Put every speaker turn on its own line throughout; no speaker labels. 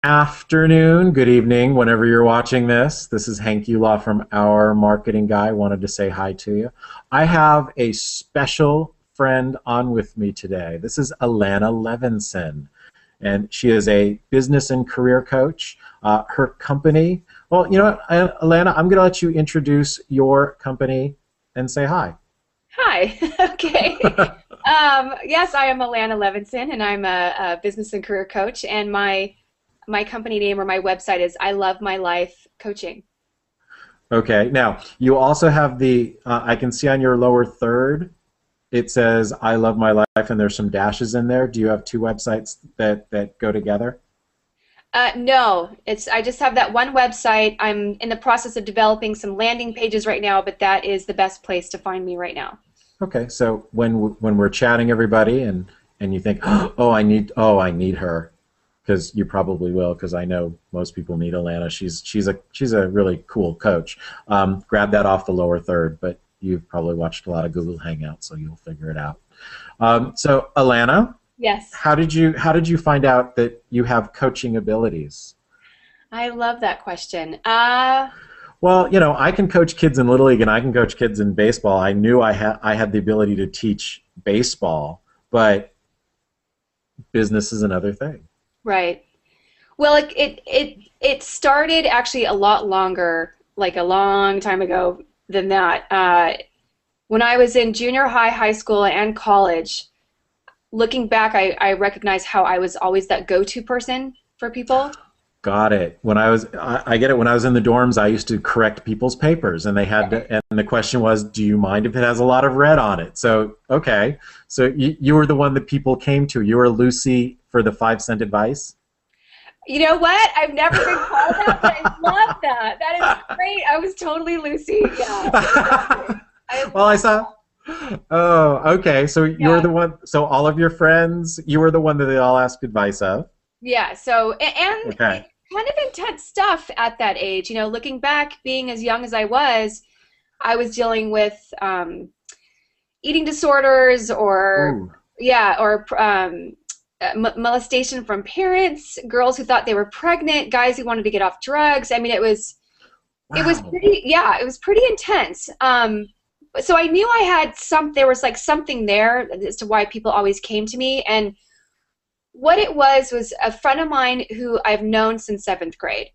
Afternoon, good evening, whenever you're watching this. This is Hank Yuloff from Our Marketing Guy. Wanted to say hi to you. I have a special friend on with me today. This is Alanna Levenson, and she is a business and career coach. Her company, well, you know what, Alanna, I'm going to let you introduce your company and say hi.
Hi. Okay. Yes, I am Alanna Levenson, and I'm a business and career coach. And my company name or my website is I Love My Life Coaching.
Okay, now you also have I can see on your lower third, it says I Love My Life, and there's some dashes in there. Do you have two websites that go together?
No, I just have that one website. I'm in the process of developing some landing pages right now, but that is the best place to find me right now.
Okay, so when we're chatting, everybody, and you think, oh, I need her, because you probably will, because I know most people need Alanna. She's a really cool coach. Grab that off the lower third, but you've probably watched a lot of Google Hangouts, so you'll figure it out. So Alanna,
Yes,
how did you find out that you have coaching abilities?
I love that question.
Well, I can coach kids in Little League and I can coach kids in baseball. I knew I had the ability to teach baseball, but business is another thing.
Right. Well, it started actually a lot longer, like a long time ago than that. When I was in junior high, high school, and college, looking back, I recognize how I was always that go-to person for people.
Got it. I get it. When I was in the dorms, I used to correct people's papers, and and the question was, do you mind if it has a lot of red on it? So, okay. So you were the one that people came to. You were Lucy for the 5 cent advice.
You know what? I've never been called that, but I love that. That is great. I was totally Lucy. Yeah, exactly. I
Well, I
love
saw. Oh, okay. So you were
yeah.
the one. So all of your friends, you were the one that they all asked advice of.
Yeah, so and
Okay.
kind of intense stuff at that age. Looking back, being as young as I was dealing with eating disorders or
Ooh.
yeah, or molestation from parents, girls who thought they were pregnant, guys who wanted to get off drugs. I mean, it was
Wow.
pretty yeah, it was pretty intense. So I knew I had there was like something there as to why people always came to me. And what it was a friend of mine who I've known since seventh grade.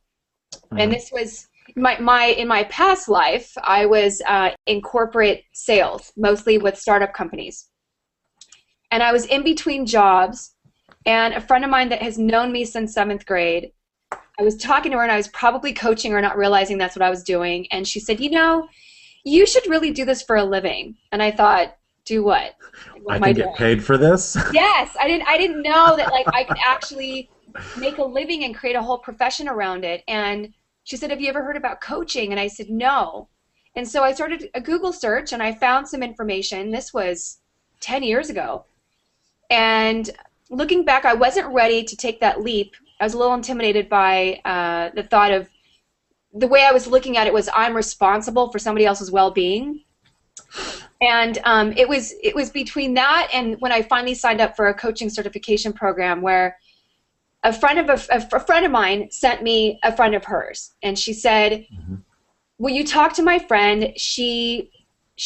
And
Mhm.
this was my in my past life, I was in corporate sales, mostly with startup companies. And I was in between jobs, and a friend of mine that has known me since seventh grade, I was talking to her and I was probably coaching her, not realizing that's what I was doing. And she said, you should really do this for a living. And I thought, do what? Like, what
I
am I
can get
doing?
paid for this.
Yes, I didn't know that like I could actually make a living and create a whole profession around it. And she said, "Have you ever heard about coaching?" And I said, "No." And so I started a Google search and I found some information. This was 10 years ago. And looking back, I wasn't ready to take that leap. I was a little intimidated by the thought of the way I was looking at it was I'm responsible for somebody else's well-being. And it was between that and when I finally signed up for a coaching certification program where a friend of mine sent me a friend of hers, and she said,
Mhm.
"Will you talk to my friend? She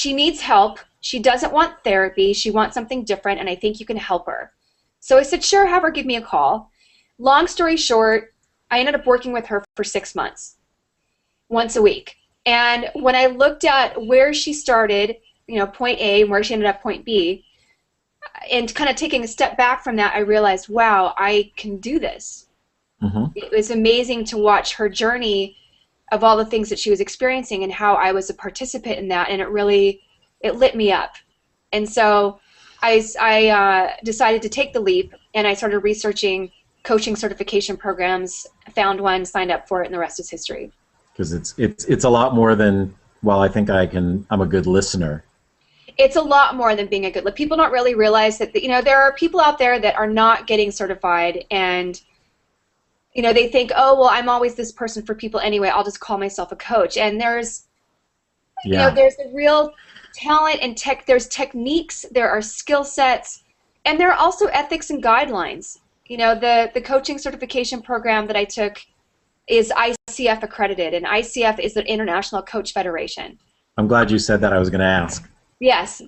needs help. She doesn't want therapy. She wants something different, and I think you can help her." So I said, "Sure, have her give me a call." Long story short, I ended up working with her for 6 months, once a week. And when I looked at where she started, point A, and where she ended up point B, and kind of taking a step back from that, I realized, wow, I can do this.
Mhm.
It was amazing to watch her journey of all the things that she was experiencing and how I was a participant in that, and it lit me up. And so I decided to take the leap, and I started researching coaching certification programs, found one, signed up for it, and the rest is history.
Because it's a lot more than, well, I think I'm a good listener.
It's a lot more than being a good. Like, people don't really realize that there are people out there that are not getting certified, and they think, oh well, I'm always this person for people anyway. I'll just call myself a coach. And
Yeah.
there's a real talent and tech. There's techniques. There are skill sets, and there are also ethics and guidelines. The coaching certification program that I took is ICF accredited, and ICF is the International Coach Federation.
I'm glad you said that. I was going to ask.
Yes.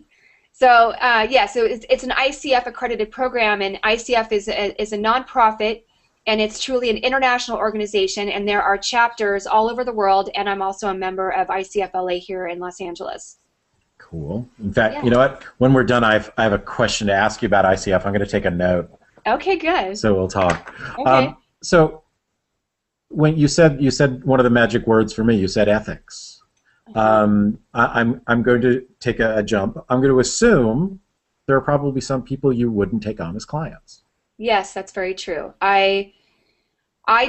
So so it's an ICF accredited program, and ICF is a nonprofit, and it's truly an international organization, and there are chapters all over the world, and I'm also a member of ICF LA here in Los Angeles.
Cool. In fact, you know what? When we're done, I have a question to ask you about ICF. I'm going to take a note.
Okay, good.
So we'll talk.
Okay.
So when you said one of the magic words for me, you said ethics. I'm going to take a jump. I'm going to assume there are probably some people you wouldn't take on as clients.
Yes, that's very true. I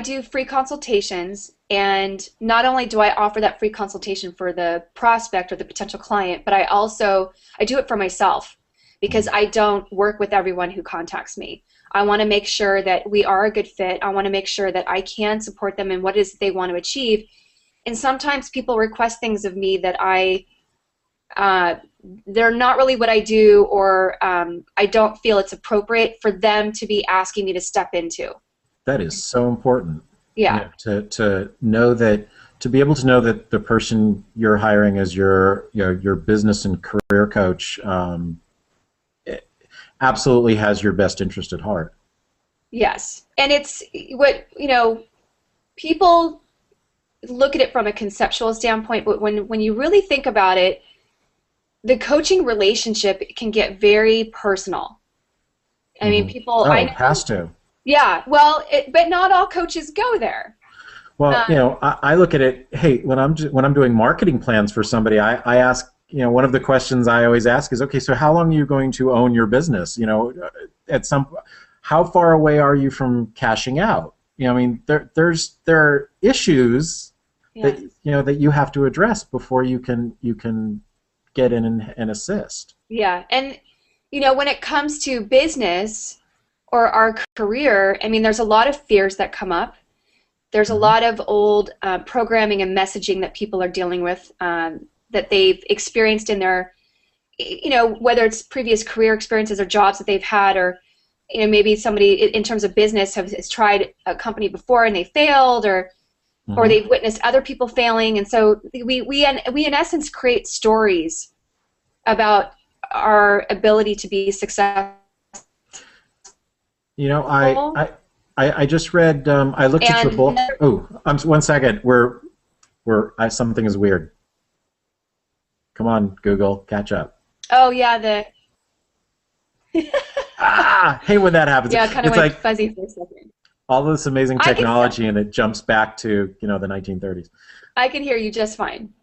do free consultations, and not only do I offer that free consultation for the prospect or the potential client, but I do it for myself, because I don't work with everyone who contacts me. I want to make sure that we are a good fit. I want to make sure that I can support them in what it is they want to achieve. And sometimes people request things of me that they're not really what I do, or I don't feel it's appropriate for them to be asking me to step into.
That is so important.
Yeah.
To know that, to be able to know that the person you're hiring as your business and career coach absolutely has your best interest at heart.
Yes. And it's what, people look at it from a conceptual standpoint, but when you really think about it, the coaching relationship can get very personal. I mean, people.
Oh, it has to.
Yeah. Well, but not all coaches go there.
Well, I look at it. Hey, when I'm doing marketing plans for somebody, I ask. One of the questions I always ask is, okay, so how long are you going to own your business? How far away are you from cashing out? I mean, there are issues that that you have to address before you can get in and assist.
Yeah, and when it comes to business or our career, I mean, there's a lot of fears that come up. There's a lot of old programming and messaging that people are dealing with that they've experienced in their, whether it's previous career experiences or jobs that they've had, or maybe somebody in terms of business has tried a company before and they failed, or they've witnessed other people failing, and so we in essence create stories about our ability to be successful.
I just read. I looked at your book. One second. Something is weird. Come on, Google, catch up.
Oh yeah,
hey, when that happens,
yeah, it kind of went fuzzy for a second.
All this amazing technology, and it jumps back to the 1930s.
I can hear you just fine.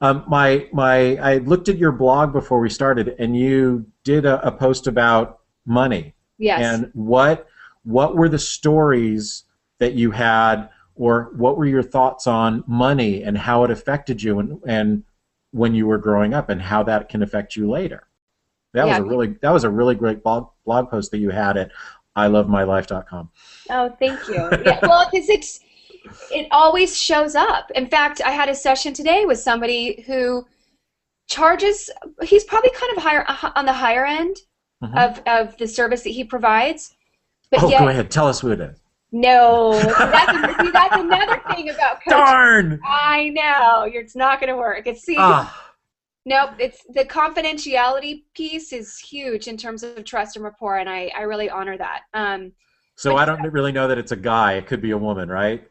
I looked at your blog before we started, and you did a post about money.
Yes.
And what were the stories that you had, or what were your thoughts on money and how it affected you, and when you were growing up, and how that can affect you later? That was a really great blog post that you had at ilovemylife.com.
Oh, thank you. Yeah, well, because it always shows up. In fact, I had a session today with somebody who charges. He's probably kind of higher on the higher end of the service that he provides. But
go ahead. Tell us who it is.
No, that's another thing about coaching.
Darn!
I know, it's not going to work. Nope, it's the confidentiality piece is huge in terms of trust and rapport, and I really honor that.
So I don't really know that it's a guy. It could be a woman, right?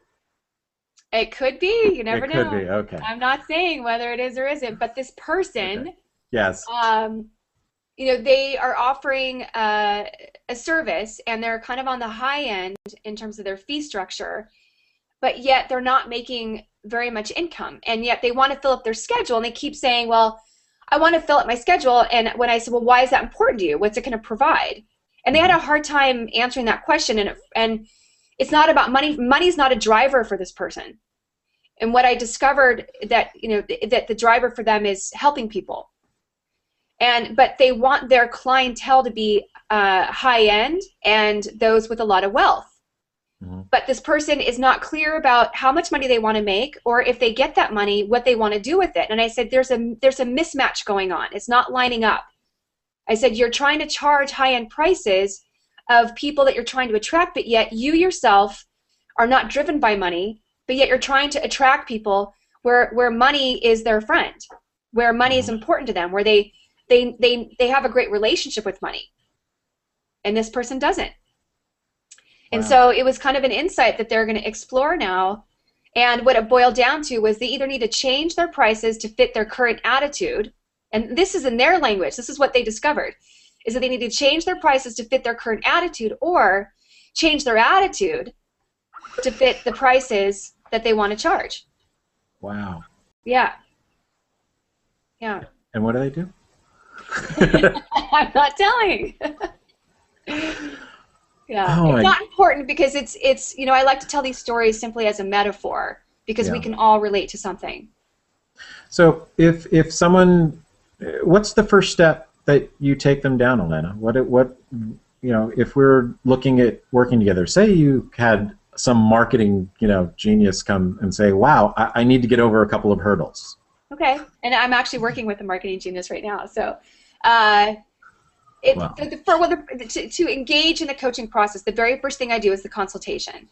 It could be. You never know.
It could be. Okay.
I'm not saying whether it is or isn't, but this person,
okay. Yes.
They are offering a service, and they're kind of on the high end in terms of their fee structure, but yet they're not making very much income, and yet they want to fill up their schedule, and they keep saying, well, I want to fill up my schedule. And when I said, well, why is that important to you? What's it going to provide? And they had a hard time answering that question, and it's not about money. Money's not a driver for this person. And what I discovered that the driver for them is helping people. But they want their clientele to be high end and those with a lot of wealth. But this person is not clear about how much money they want to make, or if they get that money, what they want to do with it. And I said, there's a mismatch going on. It's not lining up. I said, you're trying to charge high-end prices of people that you're trying to attract, but yet you yourself are not driven by money, but yet you're trying to attract people where money is their friend, where money is important to them, where they have a great relationship with money, and this person doesn't. And so it was kind of an insight that they're going to explore now. And what it boiled down to was they either need to change their prices to fit their current attitude. And this is in their language. This is what they discovered, is that they need to change their prices to fit their current attitude, or change their attitude to fit the prices that they want to charge.
Wow.
Yeah. Yeah.
And what do they do?
I'm not telling. Yeah,
Oh,
it's not important because it's you know, I like to tell these stories simply as a metaphor because we can all relate to something.
So if someone, what's the first step that you take them down, Alanna? What you know, if we're looking at working together, say you had some marketing, you know, genius come and say, wow, I need to get over a couple of hurdles.
Okay, and I'm actually working with a marketing genius right now, so. To engage in the coaching process, the very first thing I do is the consultation.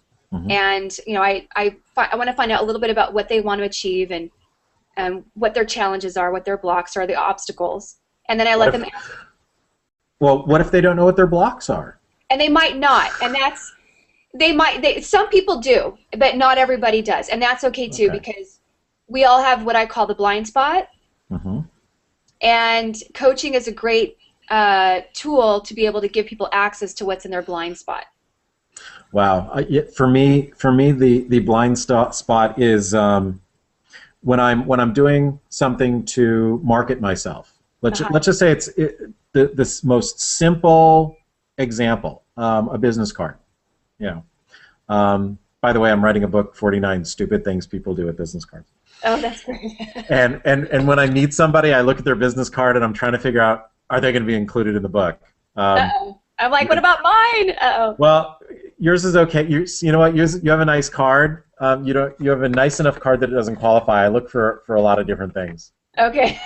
And you know, I want to find out a little bit about what they want to achieve and what their challenges are, what their blocks are, the obstacles, and then I let them ask.
Well, what if they don't know what their blocks are?
And they might not, and that's some people do, but not everybody does, and that's okay too, because we all have what I call the blind spot. And coaching is a great tool to be able to give people access to what's in their blind spot.
Wow. For me, the blind spot is when I'm doing something to market myself. Let's just say it's this most simple example, a business card. You know. By the way, I'm writing a book, 49 Stupid Things People Do with Business Cards.
Oh, that's great.
and when I meet somebody, I look at their business card and I'm trying to figure out, are they going to be included in the book?
Uh-oh. I'm like, what about mine? Uh-oh.
Well, yours is okay. You know what? You have a nice card. You have a nice enough card that it doesn't qualify. I look for a lot of different things.
Okay.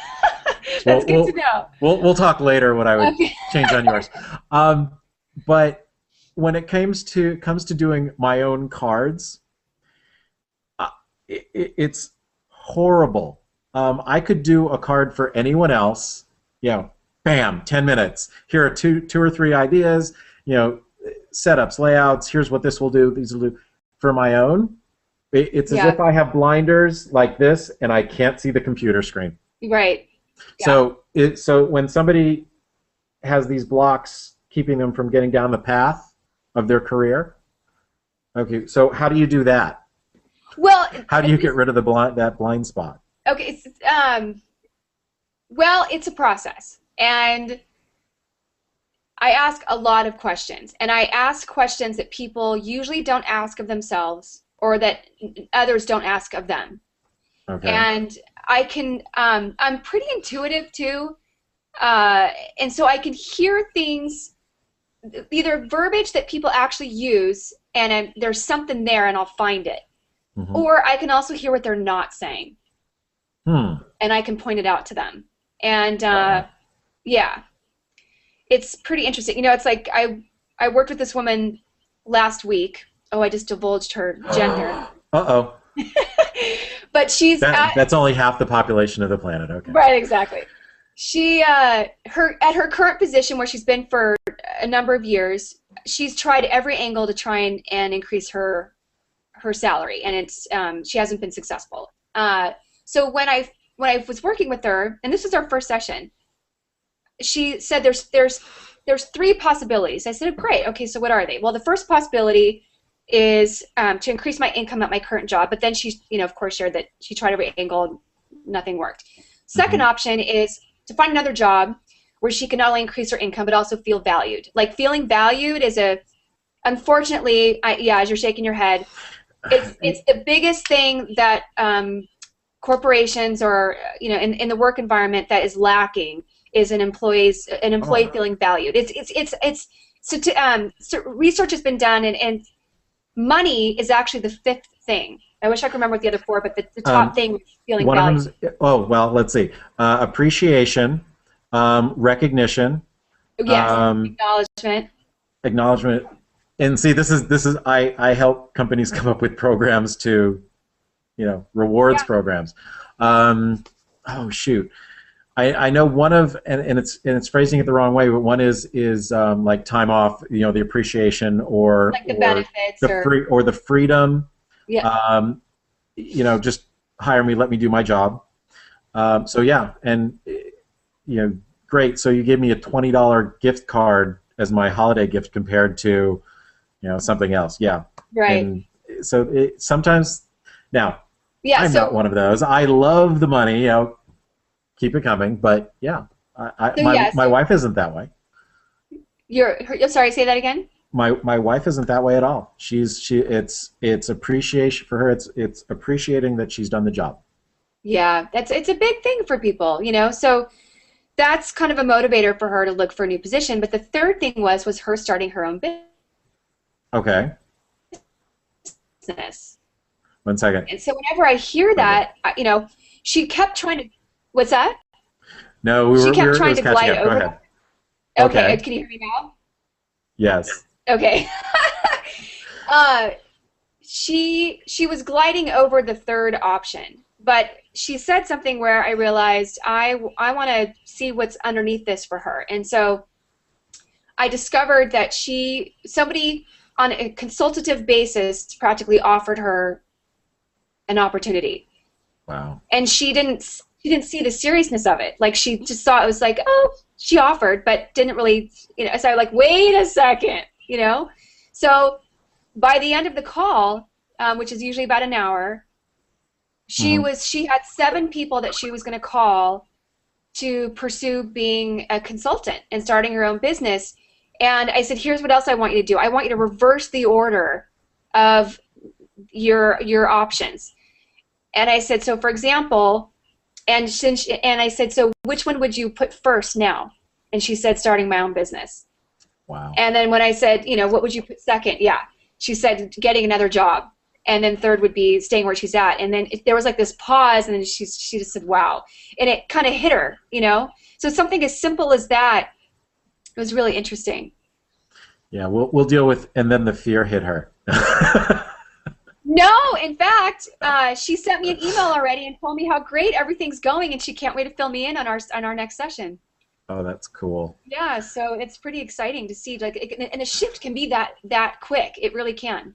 That's good to know.
We'll talk later what I would change on yours. But when it comes to doing my own cards, it's horrible. I could do a card for anyone else, you know, bam, 10 minutes. Here are two or three ideas, you know, setups, layouts, here's what this will do, these will do. For my own, it's as if I have blinders like this and I can't see the computer screen.
Right.
Yeah. So when somebody has these blocks keeping them from getting down the path of their career, okay, so how do you do that?
Well,
how do you get rid of that blind spot?
Okay, well, it's a process, and I ask a lot of questions, and I ask questions that people usually don't ask of themselves, or that others don't ask of them. Okay. And I can, I'm pretty intuitive too, and so I can hear things, either verbiage that people actually use, and there's something there, and I'll find it, or I can also hear what they're not saying. And I can point it out to them. And yeah, it's pretty interesting. You know, it's like I worked with this woman last week. Oh, I just divulged her gender. Uh-oh. But she's
that's only half the population of the planet. Okay.
Right, exactly. She at her current position, where she's been for a number of years, she's tried every angle to try and increase her salary, and it's she hasn't been successful. So when I was working with her, and this was our first session, she said there's three possibilities. I said, great, okay, so what are they? Well, the first possibility is to increase my income at my current job, but then she, you know, of course, shared that she tried every angle, nothing worked. Second option is to find another job where she can not only increase her income but also feel valued. Like, feeling valued is unfortunately, as you're shaking your head, it's the biggest thing that corporations, or you know, in the work environment, that is lacking, is an employee feeling valued. So research has been done, and money is actually the fifth thing. I wish I could remember what the other four, but the top thing is feeling valued.
Oh, well, let's see. Appreciation, recognition.
Yes, acknowledgement.
acknowledgement. And see, this is I help companies come up with programs to, rewards
Yeah,
programs. Um, oh shoot. I know one of and it's phrasing it the wrong way, but one is like time off, the appreciation
like the
or
benefits
the
or
freedom,
yeah,
um, just hire me, let me do my job. So yeah, and great. So you gave me a $20 gift card as my holiday gift compared to something else. Yeah,
right.
and so sometimes now
Yeah,
I'm not
so
one of those. I love the money. Keep it coming. But yeah,
so
my
yeah,
my
so
wife isn't that way.
I'm sorry, say that again.
My wife isn't that way at all. It's appreciation for her. It's appreciating that she's done the job.
Yeah, it's a big thing for people, you know. So that's kind of a motivator for her to look for a new position. But the third thing was her starting her own
Okay,
business.
1 second.
And so whenever I hear
Okay.
that, she kept trying to. What's that?
No, we
She
were we
kept
were it
trying
was
to
catching
glide
up. Go
over.
ahead.
Okay,
Okay.
can you hear me now?
Yes.
Okay. uh, she was gliding over the third option, but she said something where I realized I want to see what's underneath this for her, and so I discovered that somebody on a consultative basis practically offered her an opportunity,
Wow.
and she didn't see the seriousness of it. Like she just saw it was like, oh, she offered, but didn't really, So I was like, wait a second, So by the end of the call, which is usually about an hour,
Hmm.
she had 7 people that she was going to call to pursue being a consultant and starting her own business. And I said, here's what else I want you to do. I want you to reverse the order of your options. And I said, so for example, and I said, so which one would you put first now? And she said, starting my own business.
Wow.
And then when I said, what would you put second? Yeah, she said getting another job. And then third would be staying where she's at. And then there was like this pause, and then she just said, wow. And it kind of hit her. So something as simple as that was really interesting.
Yeah, we'll deal with, and then the fear hit her.
No, in fact, she sent me an email already and told me how great everything's going, and she can't wait to fill me in on our next session.
Oh, that's cool.
Yeah, so it's pretty exciting to see, like, and a shift can be that quick. It really can.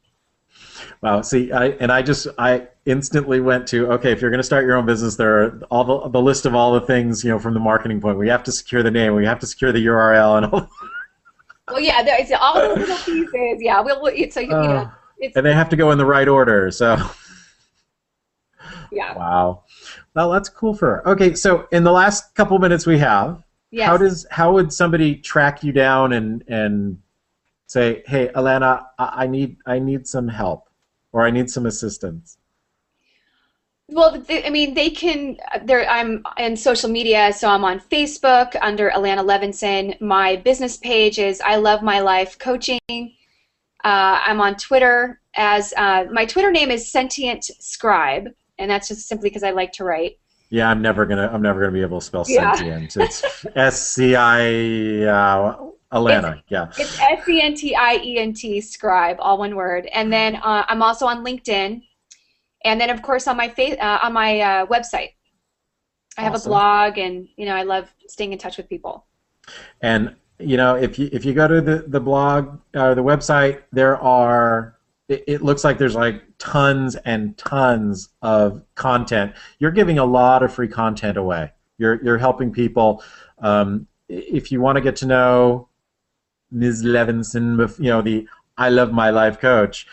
Wow. See, I instantly went to, okay, if you're going to start your own business, there are all the list of all the things, from the marketing point. We have to secure the name, we have to secure the URL, and all.
Well, yeah, it's all those little pieces. Yeah, so
Uh,
it's
and they have to go in the right order. So,
yeah,
wow. Well, that's cool for her. Okay, so in the last couple minutes we have,
yes.
how would somebody track you down and say, hey, Alanna, I need some help, or I need some assistance?
Well, I mean, they can. I'm in social media, so I'm on Facebook under Alanna Levenson. My business page is I Love My Life Coaching. I'm on Twitter as my Twitter name is Sentient Scribe, and that's just simply because I like to write.
Yeah, I'm never gonna be able to spell
Yeah,
sentient. It's SCI
it's
Alanna. Yeah.
it's Sentient Scribe, all one word. And then I'm also on LinkedIn, and then of course on my website. I have a
Awesome.
blog, and I love staying in touch with people.
And if you go to the blog or the website, it looks like there's like tons and tons of content. You're giving a lot of free content away. You're helping people. If you want to get to know Ms. Levinson, the I Love My Life coach,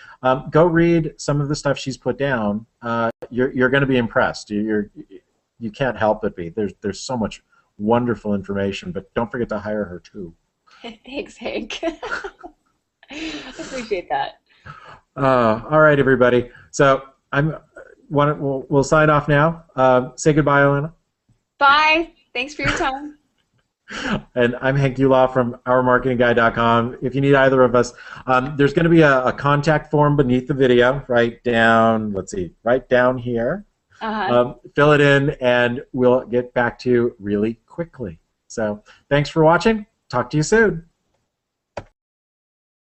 go read some of the stuff she's put down. You're going to be impressed. You can't help but be. There's so much wonderful information, but don't forget to hire her too.
Thanks, Hank. I appreciate that.
All right, everybody. So we'll sign off now. Say goodbye, Alanna.
Bye. Thanks for your time.
And I'm Hank Yuloff from OurMarketingGuy.com. If you need either of us, there's going to be a contact form beneath the video, right down. Let's see, right down here.
Uh-huh.
Fill it in, and we'll get back to you really quickly. So thanks for watching. Talk to you soon.